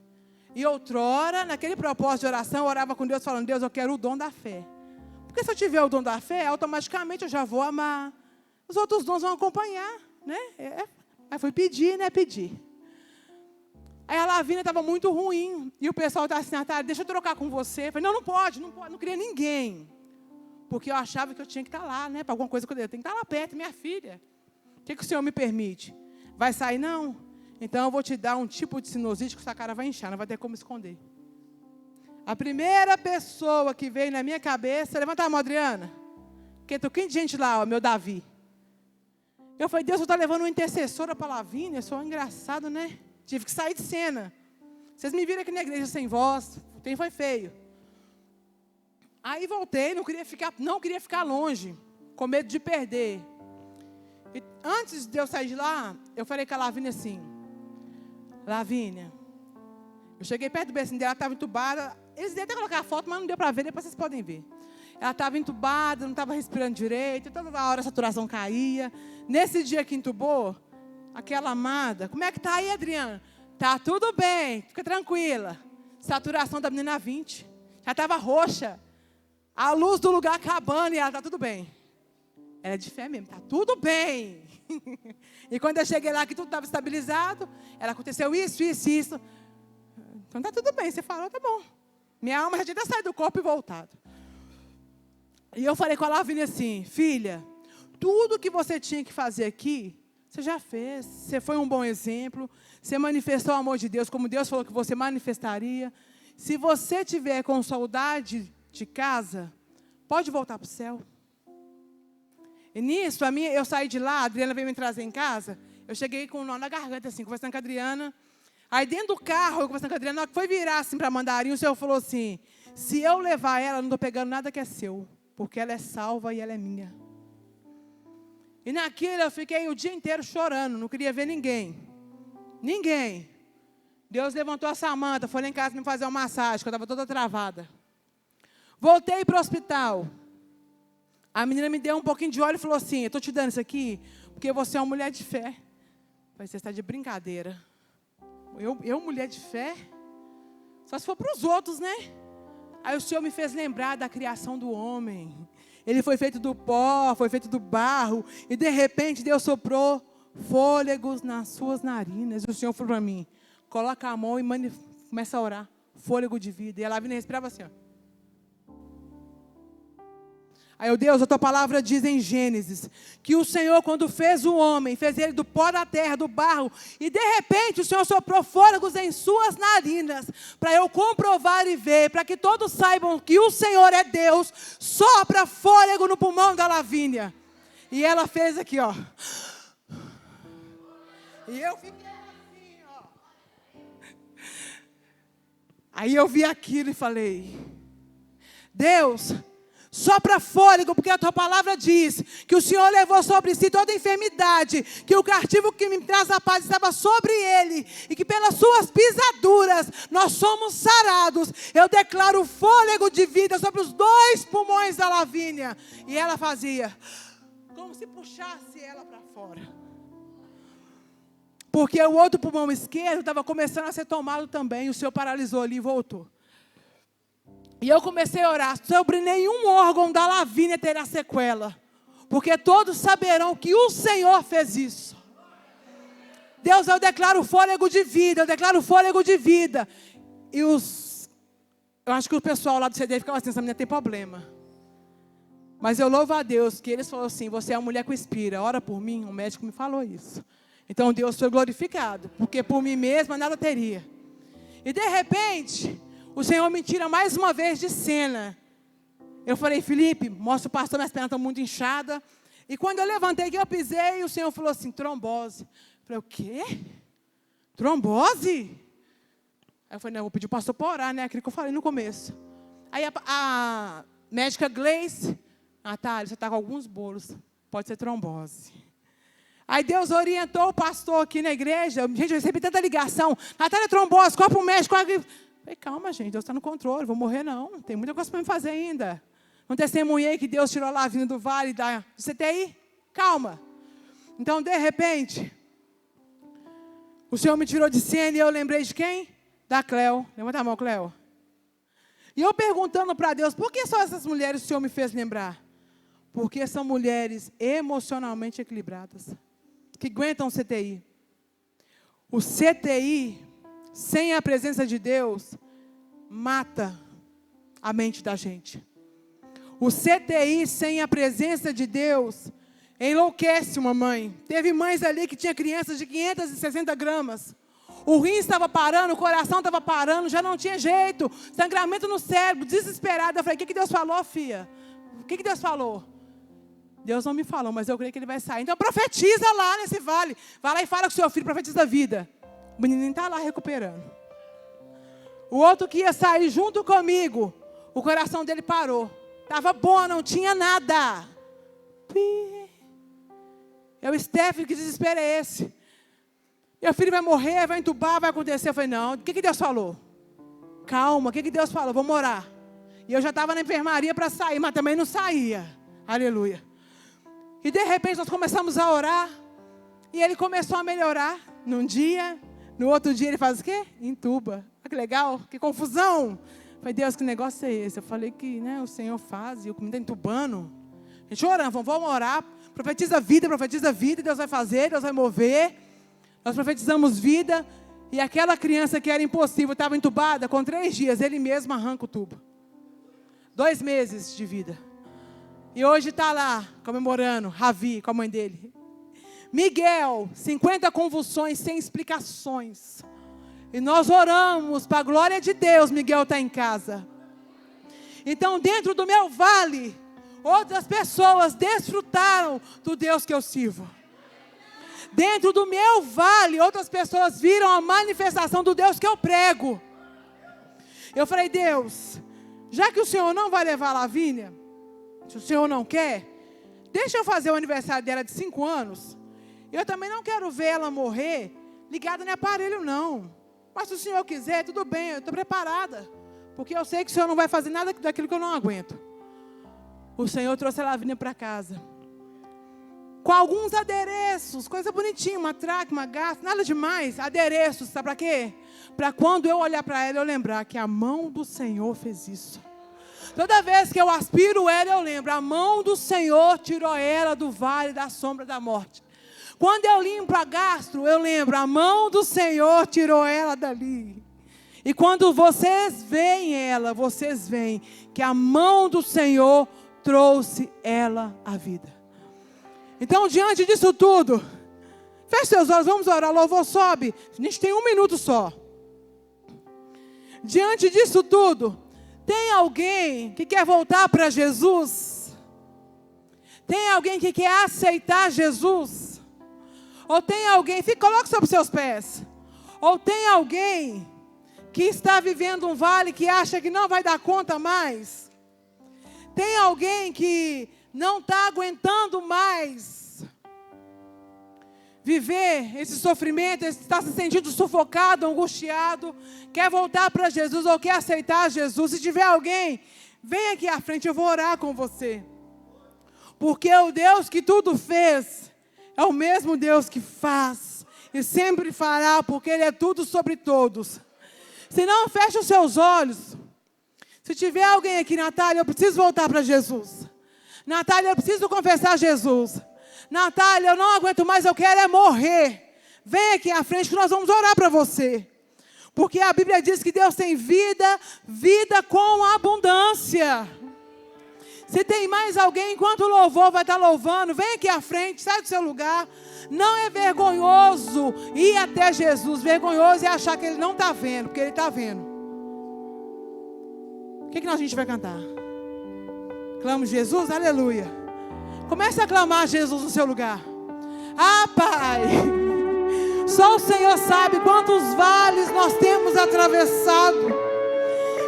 E outrora, naquele propósito de oração, eu orava com Deus, falando, Deus, eu quero o dom da fé. Porque se eu tiver o dom da fé, automaticamente eu já vou amar. Os outros dons vão acompanhar, né? Aí fui pedir, né? Pedir. Aí a Lavínia estava muito ruim. E o pessoal estava assim, Natália, deixa eu trocar com você. Eu falei, não pode, não queria ninguém. Porque eu achava que eu tinha que estar lá, né? Para alguma coisa que eu tenho que estar lá perto, minha filha. O que o Senhor me permite? Vai sair, não? Então eu vou te dar um tipo de sinusite que sua cara vai inchar, não vai ter como esconder. A primeira pessoa que veio na minha cabeça, levanta a mão, Adriana. Porque tem de gente lá, ó, meu Davi. Eu falei, Deus, você está levando uma intercessora para a Lavínia? Eu sou engraçado, né? Tive que sair de cena. Vocês me viram aqui na igreja sem voz. O tempo foi feio. Aí voltei, não queria ficar longe, com medo de perder. E antes de eu sair de lá, eu falei com a Lavínia assim, Lavínia, eu cheguei perto do bercinho dela, ela estava entubada. Eles iam até colocar a foto, mas não deu para ver, depois vocês podem ver. Ela estava entubada, não estava respirando direito, toda hora a saturação caía. Nesse dia que entubou, aquela amada, como é que está aí, Adriana? Tá tudo bem, fica tranquila. Saturação da menina 20, já estava roxa. A luz do lugar acabando e ela está tudo bem. Ela é de fé mesmo, está tudo bem. E quando eu cheguei lá, que tudo estava estabilizado, ela aconteceu isso. Então está tudo bem, você falou, tá bom. Minha alma já tinha saído do corpo e voltado. E eu falei com a Lavínia assim, filha, tudo que você tinha que fazer aqui, você já fez. Você foi um bom exemplo, você manifestou o amor de Deus, como Deus falou que você manifestaria. Se você tiver com saudade de casa, pode voltar para o céu. E nisso, eu saí de lá, a Adriana veio me trazer em casa, eu cheguei com um nó na garganta, assim, conversando com a Adriana. Aí dentro do carro, eu conversando com a Adriana, na hora que foi virar assim para Mandarim, o Senhor falou assim, se eu levar ela, não estou pegando nada que é seu, porque ela é salva e ela é minha. E naquilo eu fiquei o dia inteiro chorando, não queria ver ninguém. Ninguém. Deus levantou a Samanta, foi lá em casa me fazer uma massagem, que eu estava toda travada. Voltei para o hospital. A menina me deu um pouquinho de óleo e falou assim, eu estou te dando isso aqui, porque você é uma mulher de fé. Eu falei, você está de brincadeira. Eu, mulher de fé? Só se for para os outros, né? Aí o Senhor me fez lembrar da criação do homem. Ele foi feito do pó, foi feito do barro. E de repente Deus soprou fôlegos nas suas narinas. E o Senhor falou para mim, coloca a mão e começa a orar. Fôlego de vida. E ela vinha e respirava assim, ó. Aí, Deus, a tua palavra diz em Gênesis, que o Senhor, quando fez o homem, fez ele do pó da terra, do barro, e de repente o Senhor soprou fôlegos em suas narinas, para eu comprovar e ver, para que todos saibam que o Senhor é Deus, sopra fôlego no pulmão da Lavínia. E ela fez aqui, ó. E eu fiquei assim, ó. Aí eu vi aquilo e falei, Deus, sopra fôlego, porque a tua palavra diz que o Senhor levou sobre si toda enfermidade, que o castigo que me traz a paz estava sobre ele, e que pelas suas pisaduras nós somos sarados. Eu declaro fôlego de vida sobre os 2 pulmões da Lavínia. E ela fazia como se puxasse ela para fora. Porque o outro pulmão esquerdo estava começando a ser tomado também. O Senhor paralisou ali e voltou. E eu comecei a orar. Sobre nenhum órgão da Lavínia terá sequela. Porque todos saberão que o Senhor fez isso. Deus, eu declaro fôlego de vida. Eu declaro fôlego de vida. E eu acho que o pessoal lá do CD ficava assim, essa menina tem problema. Mas eu louvo a Deus que eles falaram assim, você é uma mulher que inspira, ora por mim. O médico me falou isso. Então Deus foi glorificado, porque por mim mesma nada teria. E de repente, o Senhor me tira mais uma vez de cena. Eu falei, Felipe, mostra o pastor, minhas pernas estão muito inchadas. E quando eu levantei, que eu pisei, o Senhor falou assim, trombose. Eu falei, o quê? Trombose? Aí eu falei, não, eu vou pedir o pastor para orar, né? Aquilo que eu falei no começo. Aí a médica Gleice, Natália, você está com alguns bolos, pode ser trombose. Aí Deus orientou o pastor aqui na igreja. Gente, eu recebi tanta ligação. Natália, trombose, corre para o médico. Eu falei, calma, gente, Deus está no controle, vou morrer não. Tem muita coisa para me fazer ainda. Não testemunhei que Deus tirou a Lavínia do vale do CTI? Calma. Então, de repente, o Senhor me tirou de cena e eu lembrei de quem? Da Cleo. Levanta a mão, Cleo. E eu perguntando para Deus, por que só essas mulheres o Senhor me fez lembrar? Porque são mulheres emocionalmente equilibradas, que aguentam o CTI. O CTI, sem a presença de Deus, mata a mente da gente. O CTI, sem a presença de Deus, enlouquece uma mãe. Teve mães ali que tinha crianças de 560 gramas. O rim estava parando, o coração estava parando, já não tinha jeito. Sangramento no cérebro, desesperada. Eu falei, o que Deus falou, filha? O que Deus falou? Deus não me falou, mas eu creio que ele vai sair. Então profetiza lá nesse vale. Vai lá e fala com o seu filho, profetiza a vida. O menininho está lá recuperando. O outro que ia sair junto comigo, o coração dele parou. Estava bom, não tinha nada. É o Stephanie, que desespero é esse? Meu filho vai morrer, vai entubar, vai acontecer. Eu falei, não, o que Deus falou? Calma, o que Deus falou? Vamos orar. E eu já estava na enfermaria para sair, mas também não saía. Aleluia. E de repente nós começamos a orar. E ele começou a melhorar. Num dia, no outro dia ele faz o quê? Entuba. Olha que legal, que confusão. Eu falei, Deus, que negócio é esse? Eu falei que o Senhor faz e o menino está entubando. A gente orando, vamos orar. Profetiza vida, Deus vai fazer, Deus vai mover. Nós profetizamos vida. E aquela criança que era impossível, estava entubada, com 3 dias, ele mesmo arranca o tubo. 2 meses de vida. E hoje está lá, comemorando, Ravi, com a mãe dele. Miguel, 50 convulsões, sem explicações. E nós oramos, para a glória de Deus, Miguel está em casa. Então, dentro do meu vale, outras pessoas desfrutaram do Deus que eu sirvo. Dentro do meu vale, outras pessoas viram a manifestação do Deus que eu prego. Eu falei, Deus, já que o Senhor não vai levar a Lavínia, se o Senhor não quer, deixa eu fazer o aniversário dela de 5 anos. Eu também não quero ver ela morrer ligada no aparelho, não. Mas se o Senhor quiser, tudo bem, eu estou preparada. Porque eu sei que o Senhor não vai fazer nada daquilo que eu não aguento. O Senhor trouxe a Lavínia para casa. Com alguns adereços, coisa bonitinha, uma traque, uma gasta, nada demais. Adereços, sabe para quê? Para quando eu olhar para ela, eu lembrar que a mão do Senhor fez isso. Toda vez que eu aspiro ela, eu lembro, a mão do Senhor tirou ela do vale da sombra da morte. Quando eu limpo a gastro, eu lembro, a mão do Senhor tirou ela dali. E quando vocês veem ela, vocês veem que a mão do Senhor trouxe ela à vida. Então, diante disso tudo, feche seus olhos, vamos orar, louvor sobe. A gente tem 1 minuto só. Diante disso tudo, tem alguém que quer voltar para Jesus? Tem alguém que quer aceitar Jesus? Ou tem alguém, coloque sobre os seus pés. Ou tem alguém que está vivendo um vale que acha que não vai dar conta mais? Tem alguém que não está aguentando mais viver esse sofrimento, está se sentindo sufocado, angustiado, quer voltar para Jesus ou quer aceitar Jesus? Se tiver alguém, vem aqui à frente, eu vou orar com você. Porque o Deus que tudo fez é o mesmo Deus que faz e sempre fará, porque Ele é tudo sobre todos. Se não, feche os seus olhos. Se tiver alguém aqui, Natália, eu preciso voltar para Jesus. Natália, eu preciso confessar Jesus. Natália, eu não aguento mais, eu quero é morrer. Vem aqui à frente que nós vamos orar para você. Porque a Bíblia diz que Deus tem vida, vida com abundância. Se tem mais alguém, enquanto o louvor vai estar louvando, vem aqui à frente, sai do seu lugar. Não é vergonhoso ir até Jesus. Vergonhoso é achar que Ele não está vendo, porque Ele está vendo. O que a gente vai cantar? Clamo Jesus, aleluia. Comece a clamar Jesus no seu lugar. Ah, Pai, só o Senhor sabe quantos vales nós temos atravessado.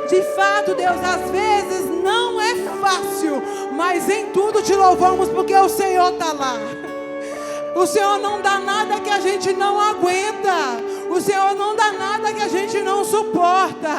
De fato, Deus, às vezes não é fácil, mas em tudo te louvamos porque o Senhor está lá. O Senhor não dá nada que a gente não aguenta. O Senhor não dá nada que a gente não suporta.